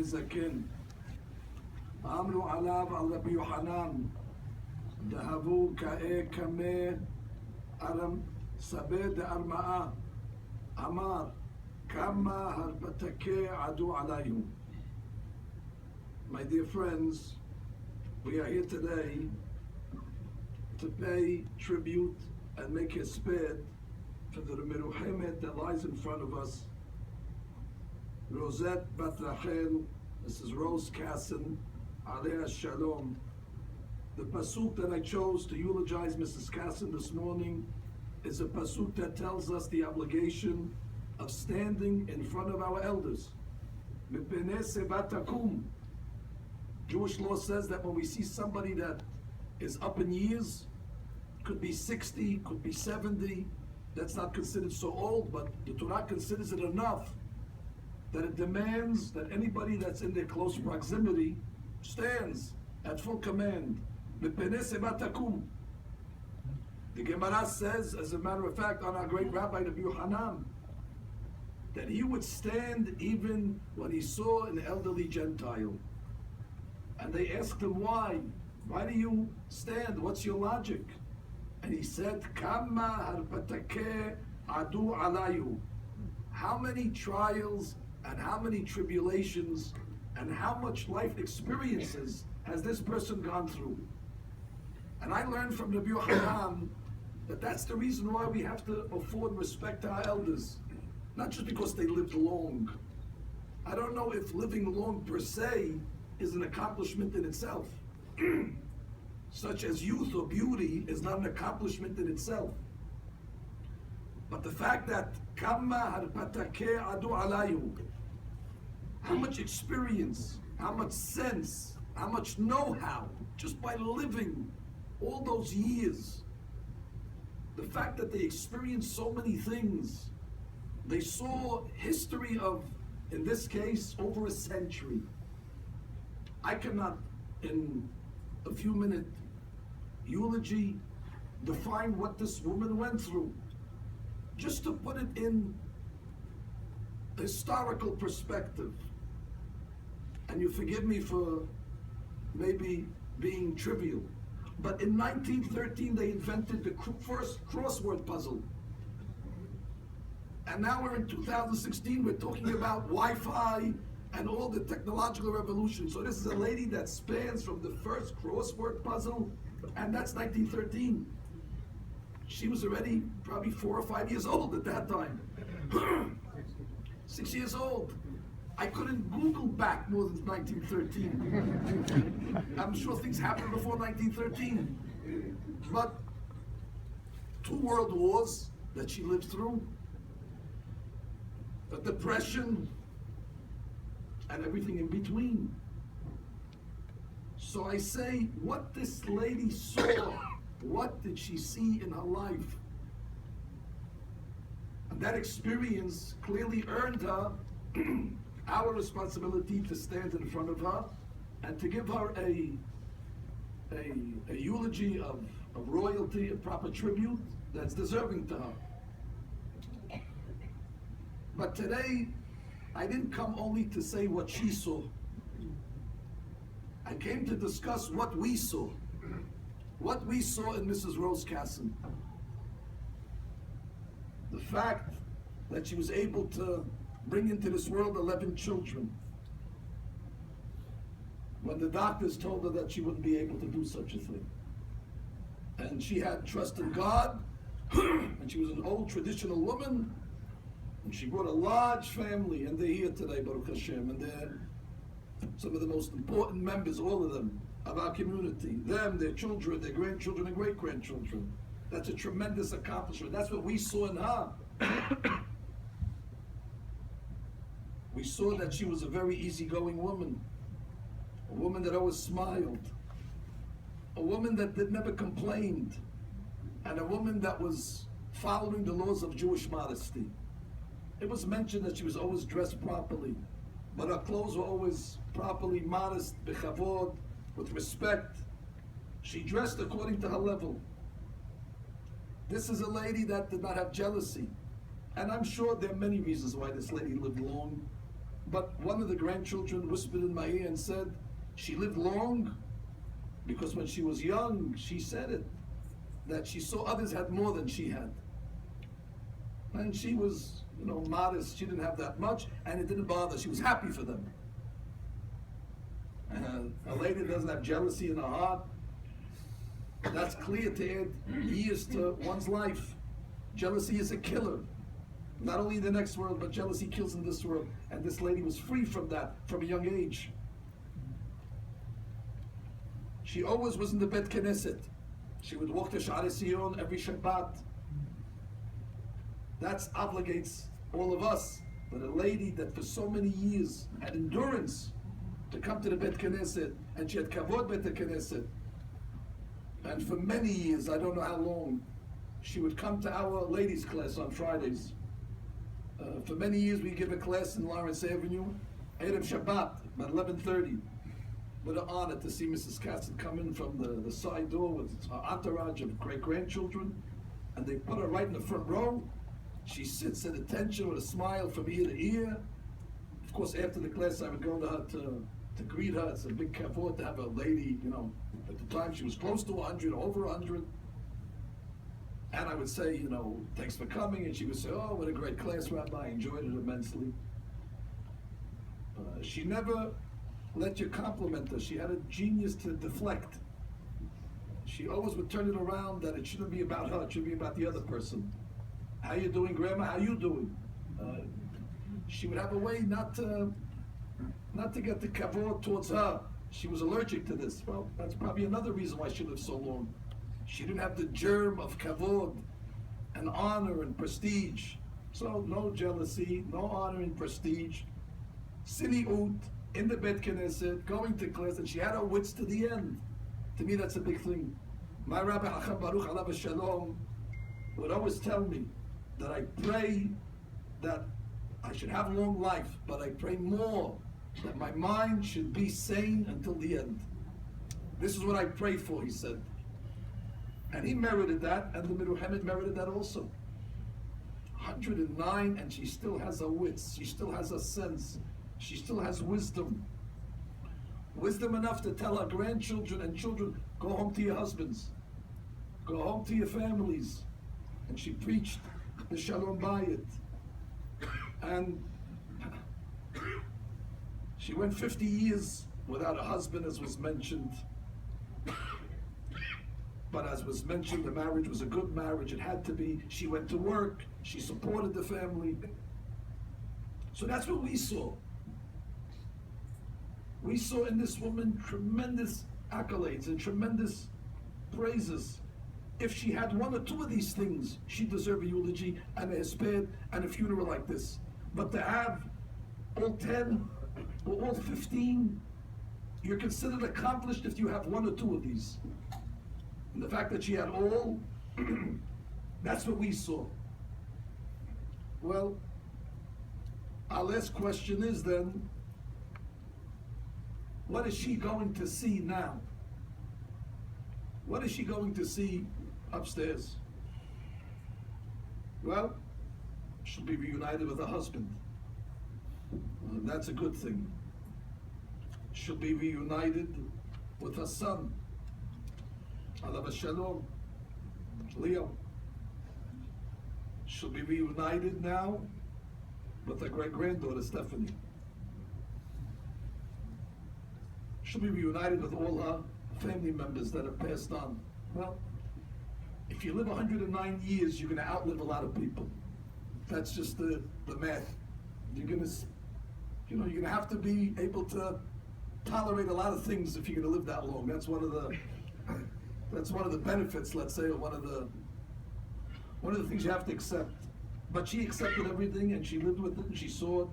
זקן. אמרו עליו על רבי יוחנן, דהבו כאה קמא ארם סבה דארמאה, אמר כמה הרפתקי עדו עלינו. My dear friends, we are here today to pay tribute and make hesped for the Meruchemet that lies in front of us. Rosette Bat Rachel, this is Rose Kassin, Alea Shalom. The pasuk that I chose to eulogize Mrs. Kassin this morning is a pasuk that tells us the obligation of standing in front of our elders. Mipnei sebat takum. Jewish law says that when we see somebody that is up in years, could be 60, could be 70, that's not considered so old, but the Torah considers it enough that it demands that anybody that's in their close proximity stands at full command. Mipnei sebat takum. The Gemara says, as a matter of fact, on our great Rabbi Rabbi Yochanan, that he would stand even when he saw an elderly Gentile. And they asked him why. Why do you stand? What's your logic? And he said, Kama harpatake adu alayu. How many trials and how many tribulations and how much life experiences has this person gone through? And I learned from Rabbi Yochanan that that's the reason why we have to afford respect to our elders. Not just because they lived long. I don't know if living long per se is an accomplishment in itself. Such as youth or beauty is not an accomplishment in itself. But the fact that Kama harpatake adu alayu, how much experience, how much sense, how much know-how, just by living all those years. The fact that they experienced so many things, they saw history of, in this case, over a century. I cannot, in a few minute eulogy, define what this woman went through. Just to put it in historical perspective, and you forgive me for maybe being trivial, but in 1913 they invented the first crossword puzzle. And now we're in 2016, we're talking about Wi-Fi and all the technological revolution. So this is a lady that spans from the first crossword puzzle, and that's 1913. She was already probably 4 or 5 years old at that time. 6 years old. I couldn't Google back more than 1913. I'm sure things happened before 1913. But 2 world wars that she lived through, the depression, and everything in between. So I say, what this lady saw, what did she see in her life? And that experience clearly earned her our responsibility to stand in front of her and to give her a eulogy of royalty, a proper tribute that's deserving to her. But today, I didn't come only to say what she saw. I came to discuss what we saw. What we saw in Mrs. Rose Kassin. The fact that she was able to bring into this world 11 children, when the doctors told her that she wouldn't be able to do such a thing. And she had trust in God, and she was an old traditional woman, and she brought a large family, and they're here today, Baruch Hashem, and they're some of the most important members, all of them, of our community. Them, their children, their grandchildren, and great-grandchildren. That's a tremendous accomplishment. That's what we saw in her. We saw that she was a very easygoing woman, a woman that always smiled, a woman that never complained, and a woman that was following the laws of Jewish modesty. It was mentioned that she was always dressed properly, but her clothes were always properly modest, bechavod, with respect. She dressed according to her level. This is a lady that did not have jealousy. And I'm sure there are many reasons why this lady lived long. But one of the grandchildren whispered in my ear and said, she lived long because when she was young, she said it, that she saw others had more than she had. And she was, modest. She didn't have that much, and it didn't bother. She was happy for them. And a lady that doesn't have jealousy in her heart, that's clear to add years to one's life. Jealousy is a killer. Not only in the next world, but jealousy kills in this world. And this lady was free from that from a young age. She always was in the Bet Knesset. She would walk to Sha'ar Sion every Shabbat. That obligates all of us. But a lady that for so many years had endurance to come to the Bet Knesset, and she had kavod Bet Knesset. And for many years, I don't know how long, she would come to our ladies' class on Fridays. For many years, we give a class in Lawrence Avenue, Erev Shabbat, about 11:30. What an honor to see Mrs. Kassin come in from the side door with her entourage of great-grandchildren, and they put her right in the front row. She sits at attention with a smile from ear to ear. Of course, after the class, I would go to her to greet her. It's a big kavod to have a lady, at the time she was close to 100, over 100. And I would say, thanks for coming. And she would say, oh, what a great class, Rabbi. I enjoyed it immensely. She never let you compliment her. She had a genius to deflect. She always would turn it around that it shouldn't be about her. It should be about the other person. How you doing, Grandma? How you doing? She would have a way not to get the kavod towards her. She was allergic to this. Well, that's probably another reason why she lived so long. She didn't have the germ of kavod and honor and prestige. So no jealousy, no honor and prestige. Siniut in the Bet Knesset, going to class, and she had her wits to the end. To me, that's a big thing. My Rabbi Hacham Baruch Alav Shalom would always tell me that I pray that I should have a long life, but I pray more that my mind should be sane until the end. This is what I pray for, he said. And he merited that, and the Meruhemet merited that also. 109, and she still has her wits, she still has her sense, she still has wisdom. Wisdom enough to tell her grandchildren and children, go home to your husbands, go home to your families. And she preached the Shalom Bayit. And she went 50 years without a husband, as was mentioned. But as was mentioned, the marriage was a good marriage. It had to be. She went to work. She supported the family. So that's what we saw. We saw in this woman tremendous accolades and tremendous praises. If she had one or two of these things, she'd deserve a eulogy and a hesped and a funeral like this. But to have all 10 or all 15, you're considered accomplished if you have one or two of these. And the fact that she had all, that's what we saw. Well, our last question is then, what is she going to see now? What is she going to see upstairs? Well, she'll be reunited with her husband. That's a good thing. She'll be reunited with her son, Alav Shalom, Leo. She'll be reunited now with her great-granddaughter, Stephanie. She'll be reunited with all her family members that have passed on. Well, if you live 109 years, you're going to outlive a lot of people. That's just the math. You're going to have to be able to tolerate a lot of things if you're going to live that long. That's one of the benefits, let's say, or one of the things you have to accept. But she accepted everything, and she lived with it, and she saw it.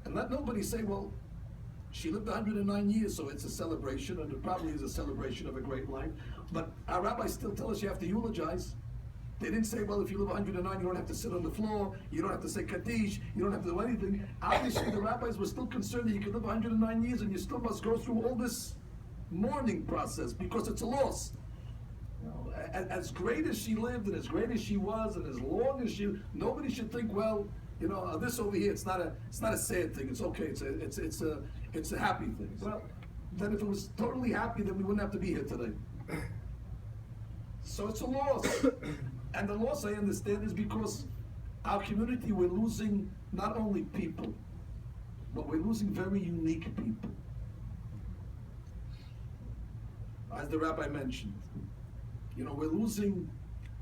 And let nobody say, well, she lived 109 years, so it's a celebration, and it probably is a celebration of a great life. But our rabbis still tell us you have to eulogize. They didn't say, well, if you live 109, you don't have to sit on the floor, you don't have to say Kaddish, you don't have to do anything. Obviously, the rabbis were still concerned that you could live 109 years and you still must go through all this mourning process because it's a loss. You know, as great as she lived and as great as she was and as long as nobody should think, well, you know, this over here, it's not a sad thing. It's okay. It's a happy thing. Well, then if it was totally happy, then we wouldn't have to be here today. So it's a loss. And the loss, I understand, is because our community, we're losing not only people, but we're losing very unique people. As the rabbi mentioned, you know, we're losing,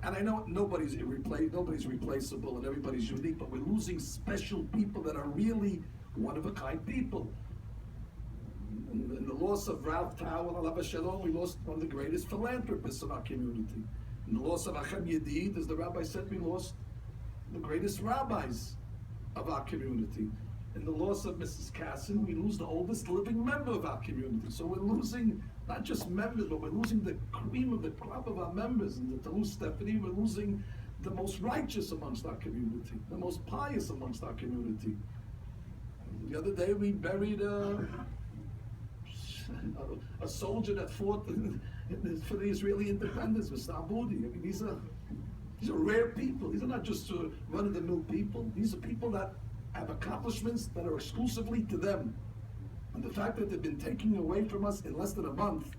and I know nobody's replaceable and everybody's unique, but we're losing special people that are really one-of-a-kind people. In the loss of Rav Tao and Alav Shalom, we lost one of the greatest philanthropists in our community. In the loss of Achem Yedid, as the rabbi said, we lost the greatest rabbis of our community. In the loss of Mrs. Kassin, we lose the oldest living member of our community. So we're losing not just members, but we're losing the cream of the crop of our members. And the Talus Stephanie, we're losing the most righteous amongst our community, the most pious amongst our community. The other day we buried a soldier that fought for the Israeli independence, Mr. Aboudi. I mean, these are rare people. These are not just run-of-the-mill people. These are people that have accomplishments that are exclusively to them. And the fact that they've been taken away from us in less than a month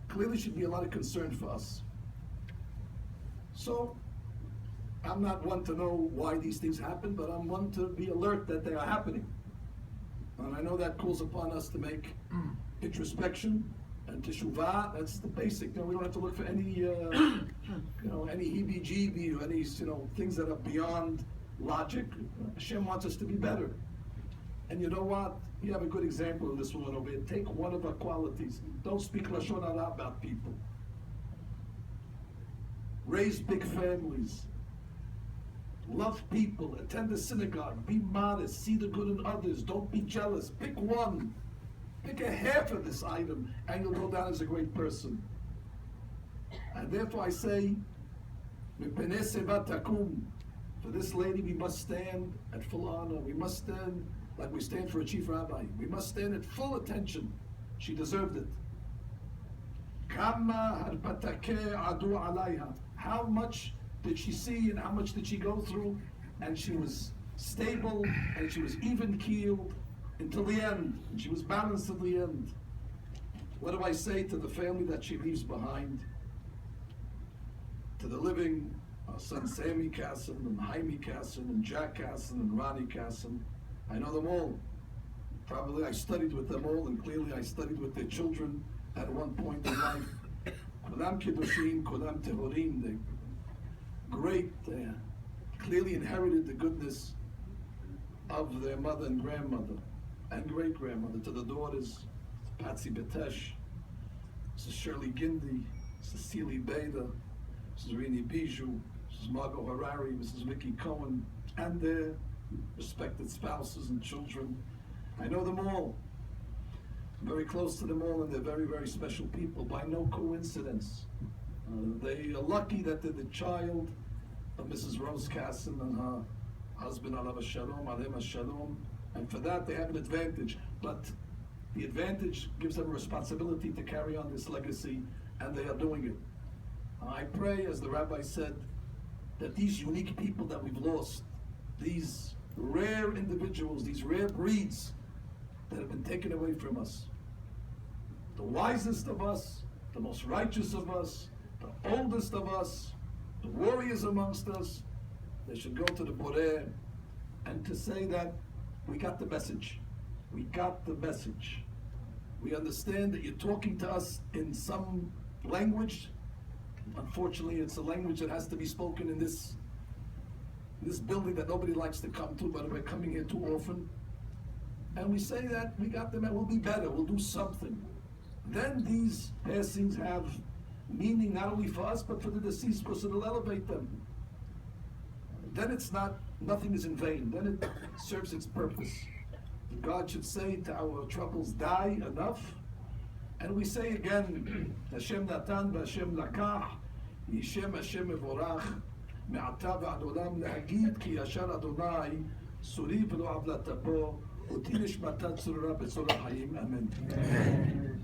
clearly should be a lot of concern for us. So, I'm not one to know why these things happen, but I'm one to be alert that they are happening. And I know that calls upon us to make introspection and teshuvah. That's the basic. You know, we don't have to look for any, any heebie-jeebie or any, things that are beyond logic. Hashem wants us to be better. And you know what? You have a good example of this woman over here. Take one of her qualities. Don't speak lashon hara about people. Raise big families. Love people. Attend the synagogue. Be modest. See the good in others. Don't be jealous. Pick one. Pick a half of this item, and you'll go down as a great person. And therefore I say, for this lady, we must stand at full honor. We must stand like we stand for a chief rabbi. We must stand at full attention. She deserved it. How much did she see and how much did she go through? And she was stable and she was even-keeled until the end. And she was balanced till the end. What do I say to the family that she leaves behind? To the living, our son Sammy Kassin and Jaime Kassin and Jack Kassin and Ronnie Kassin. I know them all. Probably I studied with them all, and clearly I studied with their children at one point in life. Kulam Kiddushim, Kulam Tehorim, they great, clearly inherited the goodness of their mother and grandmother and great-grandmother. To the daughters, Patsy Betesh, Mrs. Shirley Gindi, Cecily Beda, Mrs. Rini Bijou, Mrs. Margot Harari, Mrs. Vicky Cohen, and their respected spouses and children. I know them all. I'm very close to them all, and they're very, very special people by no coincidence. They are lucky that they're the child of Mrs. Rose Kassin and her husband, Alav Shalom, Alem Shalom, and for that they have an advantage. But the advantage gives them a responsibility to carry on this legacy, and they are doing it. I pray, as the rabbi said, that these unique people that we've lost, these rare individuals, these rare breeds that have been taken away from us, the wisest of us, the most righteous of us, the oldest of us, the warriors amongst us, they should go to the Boreh and to say that we got the message. We got the message. We understand that you're talking to us in some language. Unfortunately, it's a language that has to be spoken in this building that nobody likes to come to, but we're coming here too often. And we say that we got them and we'll be better, we'll do something. Then these passings have meaning not only for us, but for the deceased, because it'll elevate them. Then it's not, nothing is in vain. Then it serves its purpose. God should say to our troubles, die, enough. And we say again, Hashem natan v'Hashem lakach, Yishem Hashem evorach, me'ata v'ad olam le'agid ki yashar Adonai, suri v'lo avlatapo, uti nishmata tzurura b'tzorah hayim. Amen.